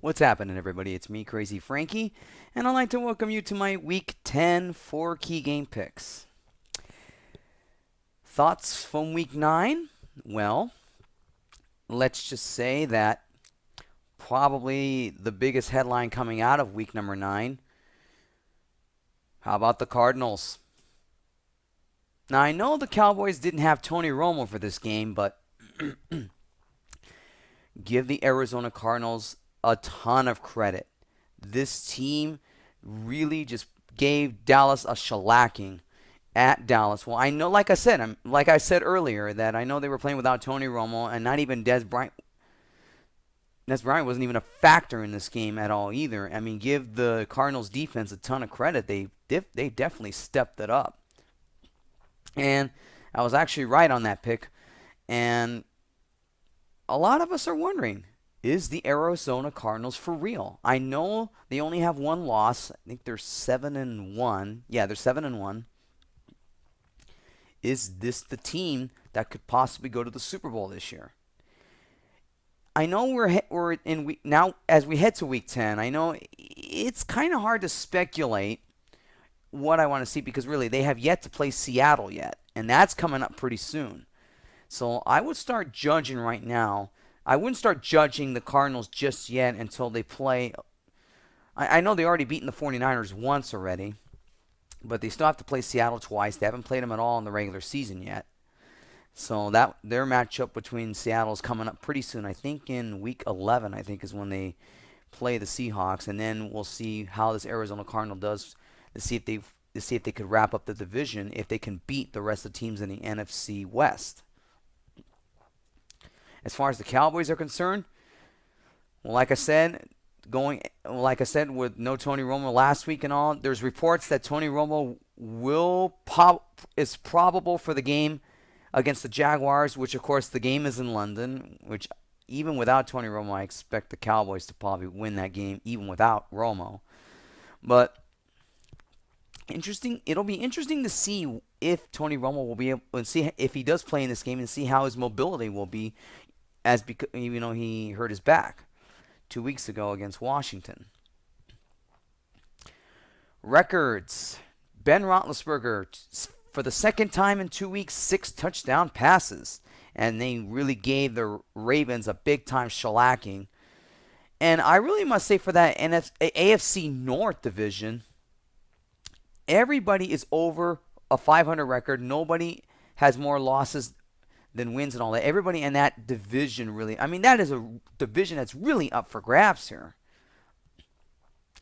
What's happening, everybody? It's me, Crazy Frankie, and I'd like to welcome you to my Week 10 4 key game picks. Thoughts from Week 9? Well, let's just say that probably the biggest headline coming out of week number 9. How about the Cardinals? Now, I know the Cowboys didn't have Tony Romo for this game, but give the Arizona Cardinals a ton of credit. This team really just gave Dallas a shellacking at Dallas. Well, I know, like I said earlier, that I know they were playing without Tony Romo, and not even Des Bryant. Des Bryant wasn't even a factor in this game at all either. I mean, give the Cardinals defense a ton of credit. They definitely stepped it up, and I was actually right on that pick. And a lot of us are wondering, is the Arizona Cardinals for real? I know they only have one loss. I think they're 7-1. Yeah, they're 7-1. Is this the team that could possibly go to the Super Bowl this year? I know we're in week now as we head to week 10. I know it's kind of hard to speculate what I want to see because really they have yet to play Seattle yet, and that's coming up pretty soon. So I would start judging right now. I wouldn't start judging the Cardinals just yet until they play. I know they already beaten the 49ers once already, but they still have to play Seattle twice. They haven't played them at all in the regular season yet. So that their matchup between Seattle is coming up pretty soon. I think in week 11, I think is when they play the Seahawks, and then we'll see how this Arizona Cardinal does to see if they could wrap up the division if they can beat the rest of the teams in the NFC West. As far as the Cowboys are concerned, well, like I said, with no Tony Romo last week and all, there's reports that Tony Romo is probable for the game against the Jaguars, which of course the game is in London, which even without Tony Romo, I expect the Cowboys to probably win that game even without Romo. But it'll be interesting to see if Tony Romo will be able and see if he does play in this game and see how his mobility will be as because he hurt his back 2 weeks ago against Washington. Records. Ben Roethlisberger, for the second time in 2 weeks, 6 touchdown passes. And they really gave the Ravens a big-time shellacking. And I really must say for that AFC North division, everybody is over a 500 record. Nobody has more losses than wins and all that. Everybody in that division really, I mean, that is a division that's really up for grabs here.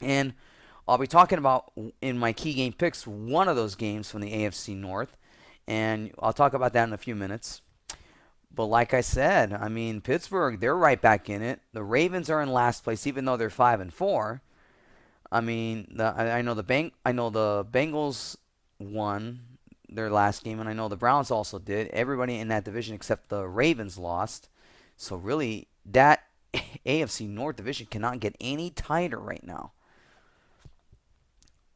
And I'll be talking about in my key game picks one of those games from the AFC North, and I'll talk about that in a few minutes. But like I said, I mean, Pittsburgh, they're right back in it. The Ravens are in last place, even though they're 5-4. I mean, I know the Bengals won their last game, and I know the Browns also did. Everybody in that division except the Ravens lost. So really, that AFC North division cannot get any tighter right now.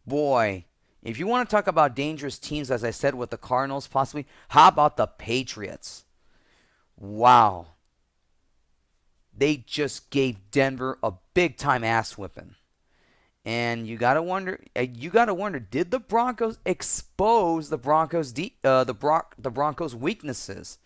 Boy, if you want to talk about dangerous teams, as I said with the Cardinals possibly, how about the Patriots? Wow. They just gave Denver a big-time ass whipping. And you gotta wonder, did the Broncos expose the Broncos' weaknesses?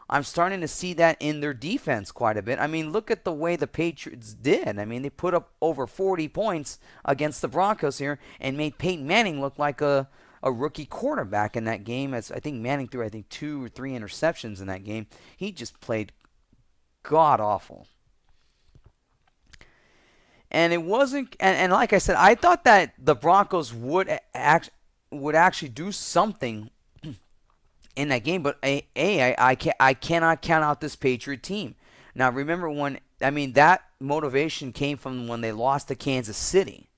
I'm starting to see that in their defense quite a bit. I mean, look at the way the Patriots did. I mean, they put up over 40 points against the Broncos here and made Peyton Manning look like a rookie quarterback in that game. As I think Manning threw 2 or 3 interceptions in that game. He just played god awful. And it wasn't, and like I said, I thought that the Broncos would actually do something in that game, but I cannot count out this Patriot team. Now remember that motivation came from when they lost to Kansas City.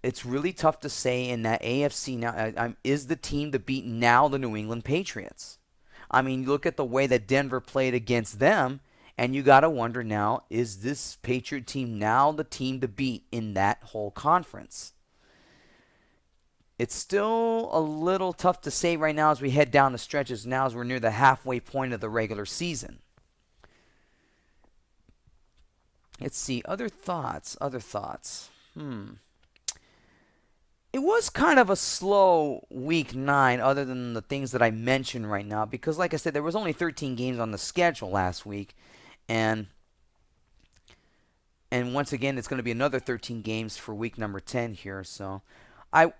It's really tough to say in that AFC now. Is the team to beat now the New England Patriots? I mean, you look at the way that Denver played against them. And you got to wonder now, is this Patriot team now the team to beat in that whole conference? It's still a little tough to say right now as we head down the stretches now as we're near the halfway point of the regular season. Let's see. Other thoughts. Other thoughts. It was kind of a slow week 9, other than the things that I mentioned right now, because, like I said, there was only 13 games on the schedule last week, and once again, it's going to be another 13 games for week number 10 here. So, I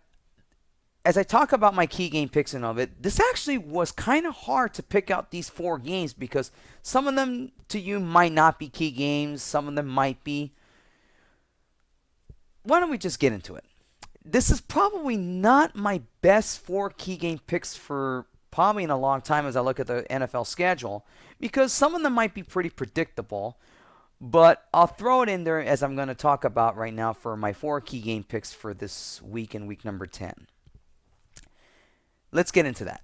as I talk about my key game picks and all of it, this actually was kind of hard to pick out these 4 games, because some of them to you might not be key games, some of them might be. Why don't we just get into it? This is probably not my best 4 key game picks for probably in a long time as I look at the NFL schedule, because some of them might be pretty predictable. But I'll throw it in there as I'm going to talk about right now for my 4 key game picks for this week and week number 10. Let's get into that.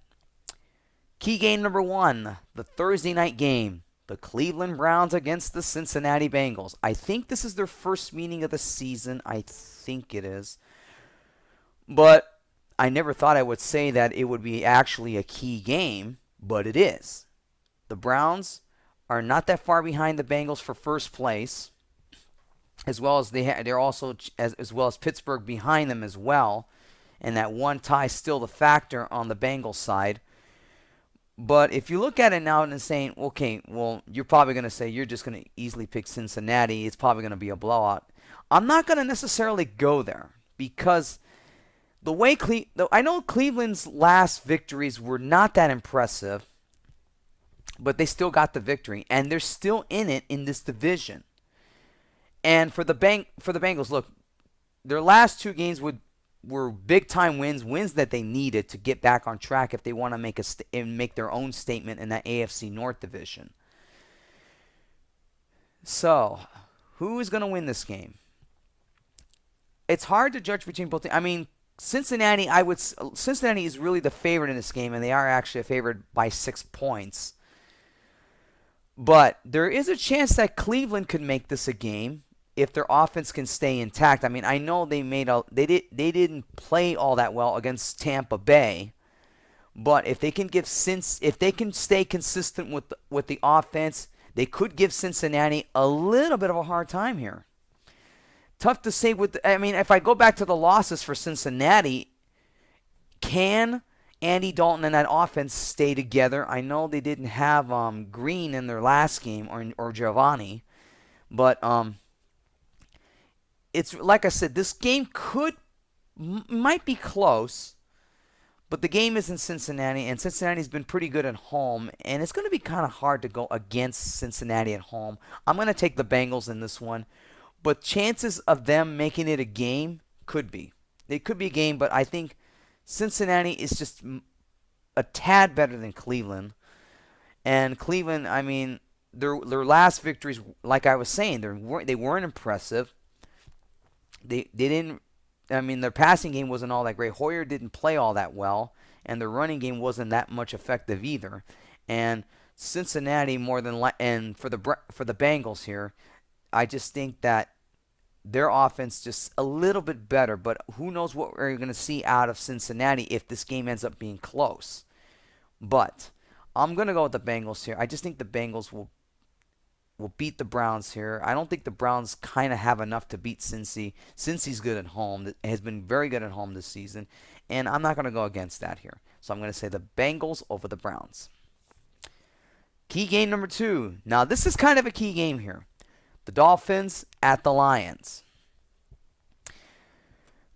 Key game number 1, the Thursday night game. The Cleveland Browns against the Cincinnati Bengals. I think this is their first meeting of the season. I think it is. But I never thought I would say that it would be actually a key game, but it is. The Browns are not that far behind the Bengals for first place, as well as they're also as well as Pittsburgh behind them as well, and that one tie is still the factor on the Bengals side. But if you look at it now and saying, okay, well, you're probably going to say you're just going to easily pick Cincinnati. It's probably going to be a blowout. I'm not going to necessarily go there, because the way I know Cleveland's last victories were not that impressive, but they still got the victory, and they're still in it in this division. And for the Bengals, look, their last 2 games were big time wins that they needed to get back on track if they want to make their own statement in that AFC North division. So, who is going to win this game? It's hard to judge between both teams. I mean, Cincinnati is really the favorite in this game, and they are actually a favorite by 6 points. But there is a chance that Cleveland could make this a game if their offense can stay intact. I mean, I know they didn't play all that well against Tampa Bay, but if they can stay consistent with the offense, they could give Cincinnati a little bit of a hard time here. Tough to say if I go back to the losses for Cincinnati, can Andy Dalton and that offense stay together? I know they didn't have Green in their last game, or Giovanni, but it's like I said, this game might be close, but the game is in Cincinnati, and Cincinnati's been pretty good at home, and it's going to be kind of hard to go against Cincinnati at home. I'm going to take the Bengals in this one, but chances of them making it a game could be. It could be a game, but I think Cincinnati is just a tad better than Cleveland. And Cleveland, I mean, their last victories, like I was saying, they weren't impressive. They didn't. I mean, their passing game wasn't all that great. Hoyer didn't play all that well, and their running game wasn't that much effective either. And Cincinnati, and for the Bengals here, I just think that their offense just a little bit better. But who knows what we're going to see out of Cincinnati if this game ends up being close. But I'm going to go with the Bengals here. I just think the Bengals will beat the Browns here. I don't think the Browns kind of have enough to beat Cincy. Cincy's good at home. Has been very good at home this season. And I'm not going to go against that here. So I'm going to say the Bengals over the Browns. Key game number 2. Now, this is kind of a key game here. The Dolphins at the Lions.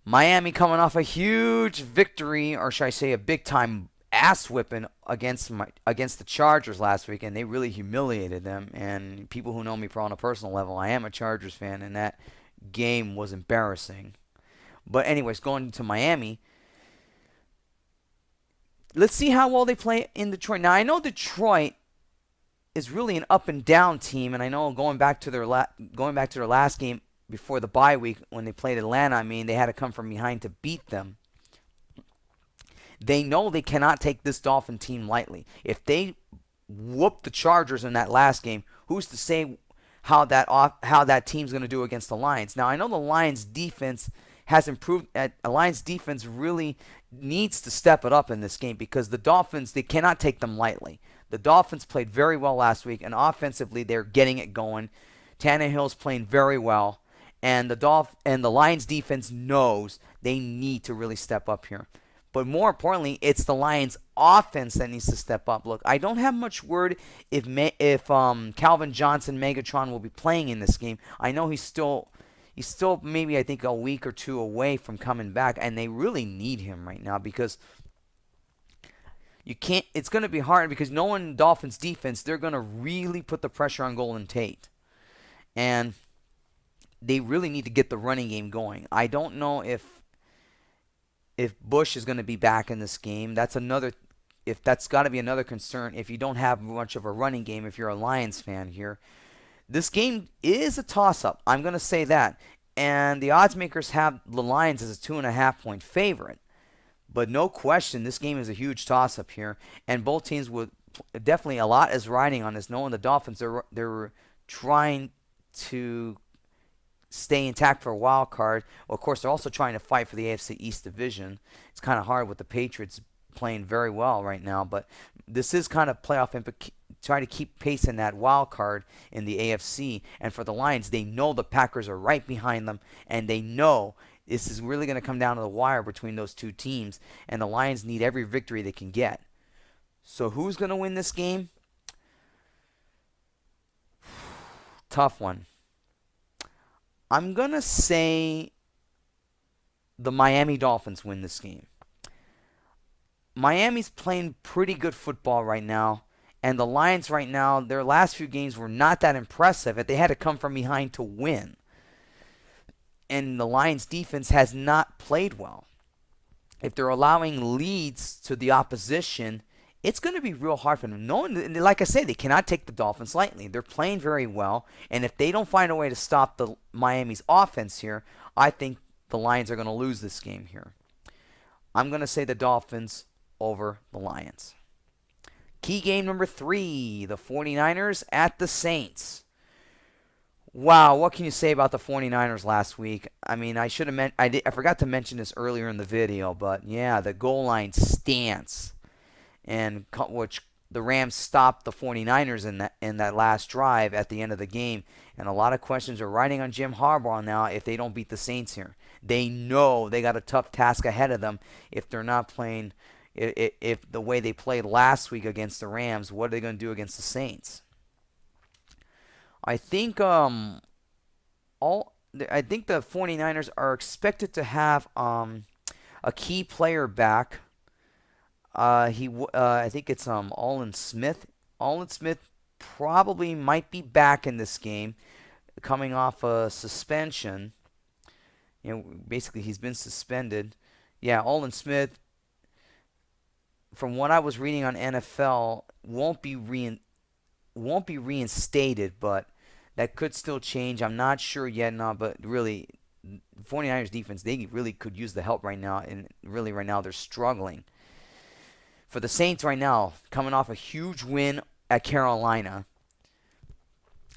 Miami coming off a huge victory, or should I say a big-time ass whipping against the Chargers last week, and they really humiliated them. And people who know me on a personal level, I am a Chargers fan, and that game was embarrassing. But anyways, going to Miami, let's see how well they play in Detroit. Now, I know Detroit is really an up and down team, and I know going back to their last game before the bye week when they played Atlanta, I mean, they had to come from behind to beat them. They know they cannot take this Dolphin team lightly. If they whoop the Chargers in that last game, who's to say how that team's going to do against the Lions? Now, I know the Lions defense has improved. The Lions defense really needs to step it up in this game, because the Dolphins, they cannot take them lightly. The Dolphins played very well last week, and offensively they're getting it going. Tannehill's playing very well, and the Lions defense knows they need to really step up here. But more importantly, it's the Lions offense that needs to step up. Look, I don't have much word if Calvin Johnson Megatron will be playing in this game. I know he's still maybe I think a week or two away from coming back, and they really need him right now because you can't. It's going to be hard because knowing Dolphins defense, they're going to really put the pressure on Golden Tate, and they really need to get the running game going. I don't know if Bush is going to be back in this game. If that's got to be another concern. If you don't have much of a running game, if you're a Lions fan here, this game is a toss-up. I'm going to say that, and the odds makers have the Lions as a 2.5-point favorite. But no question, this game is a huge toss-up here, and both teams would definitely a lot is riding on this. Knowing the Dolphins, they're trying to stay intact for a wild card. Well, of course, they're also trying to fight for the AFC East division. It's kind of hard with the Patriots playing very well right now, but this is kind of playoff try to keep pace in that wild card in the AFC. And for the Lions, they know the Packers are right behind them, and they know this is really going to come down to the wire between those two teams, and the Lions need every victory they can get. So who's going to win this game? Tough one. I'm going to say the Miami Dolphins win this game. Miami's playing pretty good football right now, and the Lions right now, their last few games were not that impressive. They had to come from behind to win. And the Lions defense has not played well. If they're allowing leads to the opposition, it's going to be real hard for them. Like I said, they cannot take the Dolphins lightly. They're playing very well, and if they don't find a way to stop the Miami's offense here, I think the Lions are going to lose this game here. I'm going to say the Dolphins over the Lions. Key game number 3, the 49ers at the Saints. Wow, what can you say about the 49ers last week? I mean, I forgot to mention this earlier in the video, but yeah, the goal line stance, and which the Rams stopped the 49ers in that last drive at the end of the game, and a lot of questions are riding on Jim Harbaugh now if they don't beat the Saints here. They know they got a tough task ahead of them if they're not playing if the way they played last week against the Rams. What are they going to do against the Saints? I think the 49ers are expected to have a key player back. I think it's Olin Smith. Olin Smith probably might be back in this game, coming off a suspension. Basically he's been suspended. Yeah, Olin Smith, from what I was reading on NFL, won't be reinstated, but that could still change. I'm not sure yet, but really, 49ers defense, they really could use the help right now, and really right now they're struggling. For the Saints right now, coming off a huge win at Carolina,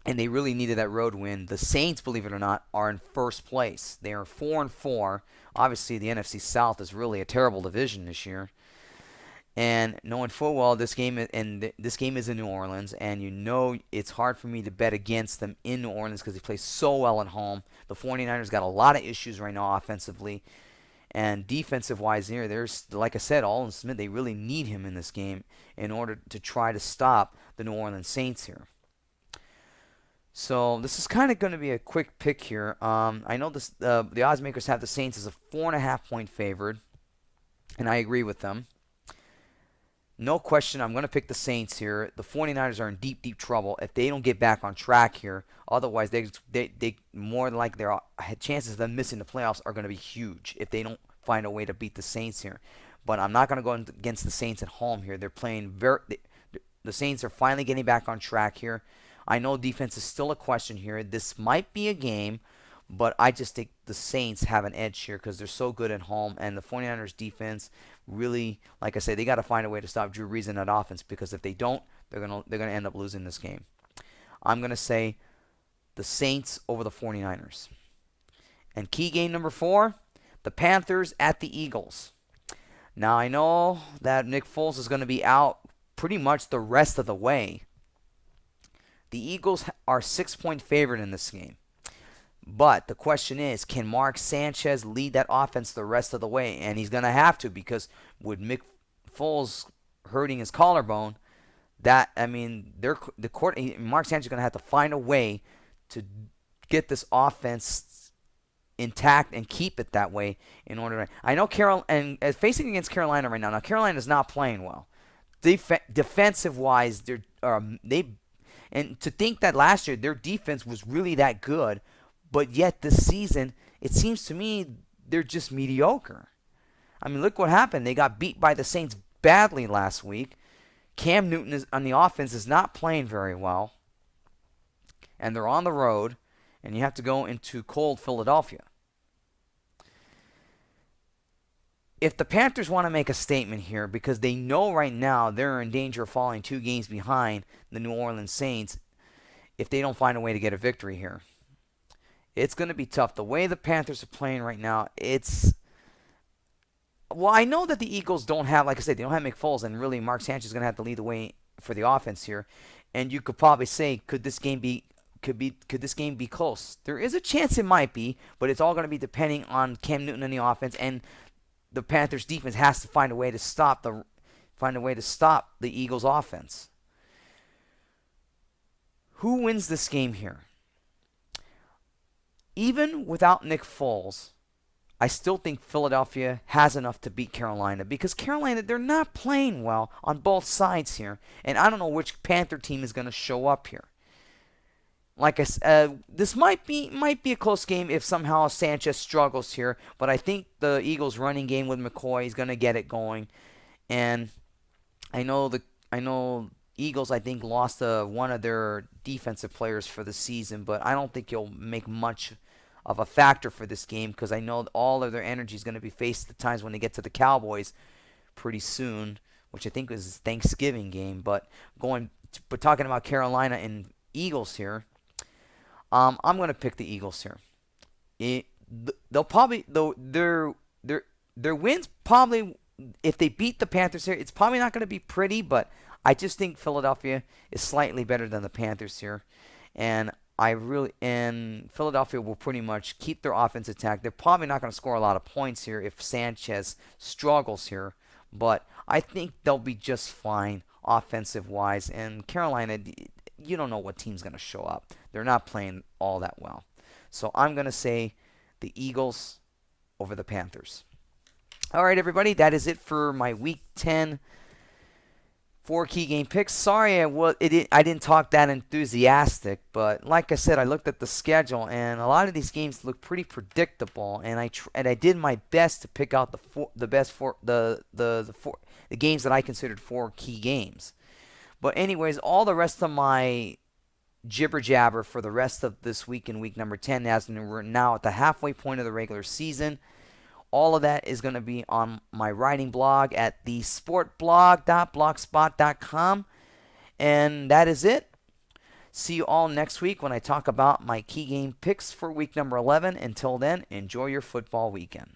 and they really needed that road win. The Saints, believe it or not, are in first place. They are 4-4. Obviously, the NFC South is really a terrible division this year. And knowing full well this game is in New Orleans, and it's hard for me to bet against them in New Orleans because they play so well at home. The 49ers got a lot of issues right now offensively, and defensive-wise here, there's, like I said, Olin Smith, they really need him in this game in order to try to stop the New Orleans Saints here. So this is kind of going to be a quick pick here. I know the odds makers have the Saints as a 4.5-point favored, and I agree with them. No question, I'm going to pick the Saints here. The 49ers are in deep, deep trouble if they don't get back on track here. Otherwise, they more than likely their chances of them missing the playoffs are going to be huge if they don't find a way to beat the Saints here. But I'm not going to go against the Saints at home here. They're playing the Saints are finally getting back on track here. I know defense is still a question here. This might be a game, but I just think the Saints have an edge here because they're so good at home, and the 49ers defense really, like I said, they got to find a way to stop Drew Brees in that offense, because if they don't, they're gonna end up losing this game. I'm gonna say the Saints over the 49ers. And key game number 4, the Panthers at the Eagles. Now I know that Nick Foles is going to be out pretty much the rest of the way. The Eagles are 6-point favorite in this game. But the question is, can Mark Sanchez lead that offense the rest of the way? And he's going to have to, because with Mick Foles hurting his collarbone, Mark Sanchez is going to have to find a way to get this offense intact and keep it that way in order to. I know facing against Carolina right now. Now Carolina is not playing well. Defensive wise, and to think that last year their defense was really that good, but yet this season it seems to me they're just mediocre. I mean, look what happened. They got beat by the Saints badly last week. Cam Newton on the offense is not playing very well, and they're on the road, and you have to go into cold Philadelphia. If the Panthers want to make a statement here, because they know right now they're in danger of falling 2 games behind the New Orleans Saints, if they don't find a way to get a victory here, it's going to be tough. The way the Panthers are playing right now, well, I know that the Eagles don't have, like I said, they don't have Mick Foles, and really Mark Sanchez is going to have to lead the way for the offense here. And you could probably say, could this game be close? There is a chance it might be, but it's all going to be depending on Cam Newton and the offense, and the Panthers defense has to find a way to stop the Eagles offense. Who wins this game here? Even without Nick Foles, I still think Philadelphia has enough to beat Carolina, because Carolina, they're not playing well on both sides here, and I don't know which Panther team is going to show up here. Like I said, this might be a close game if somehow Sanchez struggles here, but I think the Eagles' running game with McCoy is going to get it going, and I know Eagles, I think, lost one of their defensive players for the season, but I don't think he'll make much of a factor for this game, because I know all of their energy is going to be faced at the times when they get to the Cowboys pretty soon, which I think is Thanksgiving game. But talking about Carolina and Eagles here, I'm going to pick the Eagles here. They'll probably their wins probably, if they beat the Panthers here, it's probably not going to be pretty, but I just think Philadelphia is slightly better than the Panthers here, and Philadelphia will pretty much keep their offense intact. They're probably not going to score a lot of points here if Sanchez struggles here, but I think they'll be just fine offensive-wise. And Carolina, you don't know what team's going to show up. They're not playing all that well. So I'm going to say the Eagles over the Panthers. All right, everybody, that is it for my Week 10 4 key game picks. Sorry I didn't talk that enthusiastic, but like I said, I looked at the schedule, and a lot of these games look pretty predictable, and I did my best to pick out the games that I considered 4 key games. But anyways, all the rest of my jibber jabber for the rest of this week in week number 10, as we're now at the halfway point of the regular season, all of that is going to be on my writing blog at thesportblog.blogspot.com. And that is it. See you all next week when I talk about my key game picks for week number 11. Until then, enjoy your football weekend.